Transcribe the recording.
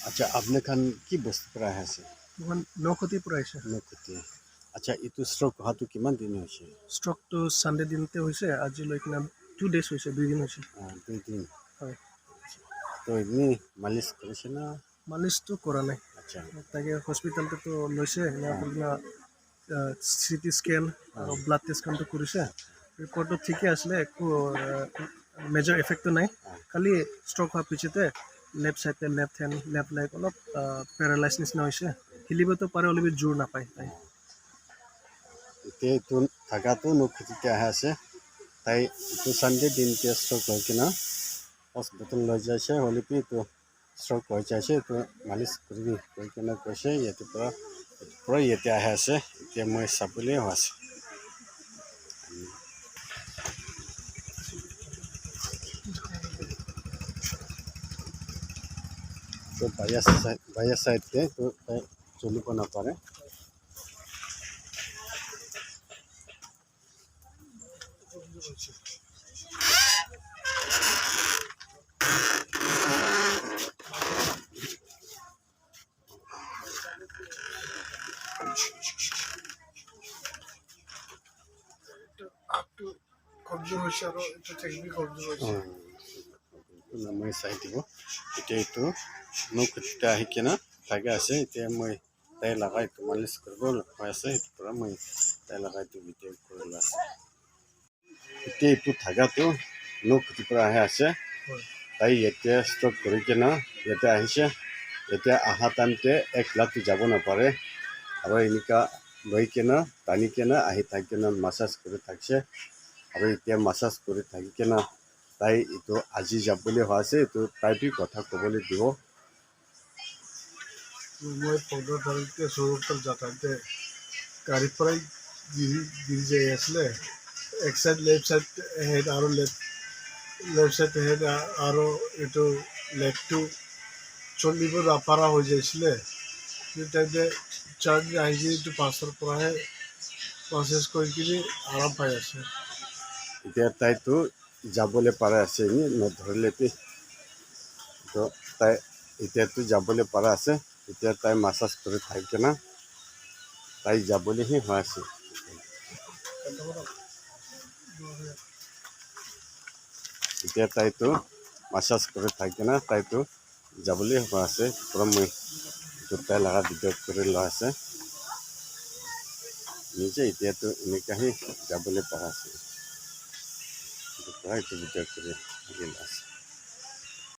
আচ্ছা আপনি খান কি বস্তু পৰা আহে আছে মই নখতি পৰা আহিছে। নকুতি আচ্ছা এইটো ষ্ট্ৰক হোৱাটো কিমান দিন হৈছে ষ্ট্ৰকটো ছানডে দিনতে হৈছে, আজিলৈ কিনা 2 days হৈছে, 2 দিন হৈছে। 2 দিন হয়, তো এমনি মালিচ কৰিছে না মালিচটো কৰা নাই। আচ্ছা তাকে হস্পিটেলটোতো লৈছে, কিনা চিটি স্কেন আৰু ব্লাড টেষ্টখনটো কৰিছে। ৰিপৰ্টটো ঠিকে আছিলে, একো মেজৰ এফেক্টটো নাই। খালি ষ্ট্ৰক হোৱাৰ পিছতে লেফ্ট চাইডে লেফ্ট হেণ্ড লেফ্ট লেগ অলপ পেৰালাইজ নিচিনা হৈছে। খেলিবতো পাৰে, অলপ জোৰ নাপায় তাই। এতিয়া এইটো থাকাটো নকুতিতে আহে আছে তাই এইটো চানডে দিনতে ষ্ট্ৰক হৈ কিনা হস্পিটেল লৈ যাইছে হ'লেপি এইটো ষ্ট্ৰক হৈ যাইছে এইটো মালিচ কৰি কিনে কৈছে ইয়াতে পৰা ইয়াতে আহে আছে এতিয়া মই চাবলৈ হৈ আছে তো বায়া সাইডতে তো তাই চলিব নাপাৰে কমজোৰ হৈছে আৰু এইটো টেকনিক কমজোৰ হৈছে। মই চাই দিব এতিয়া এইটো নকুতিতে আহি কিনা থাকে আছে এতিয়া মই তাই লগাই মালিচ কৰিব হৈ আছে সেইটো পৰা মই তাই লগাই ভিডিঅ' কৰি আছে এতিয়া এইটো থাকাটো নকুতিৰ পৰা আহি আছে তাই এতিয়া ষ্ট্ৰক কৰি কিনা ইয়াতে আহিছে এতিয়া অহা টাইমতে 1 লাখ যাব নাপাৰে আৰু এনেকুৱা লৈ কিনা টানি কিনা আহি থাকি কিনা মাছাজ কৰি থাকিছে আৰু এতিয়া মাছাজ কৰি থাকি কিনা তাই এইটো আজি যাবলৈ হোৱা আছে এইটো তাইটো কথা ক'বলৈ দিব মই 15 তাৰিখে চৌৰতল যাতায়াতে গাড়ীৰ পৰাই গিৰি যাই আছিলে। এক চাইড লেফ্ট চাইড হেড আৰু লেফ্ট চাইড হেড আৰু এইটো লেগটো চলিব নাপাৰা হৈ যাইছিলে। তাইতে চাৰ্জ আহি এইটো 5ৰ পৰাহে প্ৰচেছ কৰি কিনি আৰাম পাই আছে। এতিয়া তাইতো যাবলৈ পাৰা আছে নধৰিলেপি তো তাই এতিয়াতো যাবলৈ পাৰা আছে এতিয়া তাই মাছাজ কৰি থাকি কিনা তাই যাবলৈহে হৈ আছে এতিয়া তাইতো মাছাজ কৰি থাকি কিনা তাইতো যাবলৈ হৈ আছে পৰা মই তাই লগা ভিডিঅ' কৰি লোৱা আছে নিজে এতিয়াতো এনেকুৱাহে যাবলৈ পাৰা আছে এইটো ভিডিঅ' কৰি আছে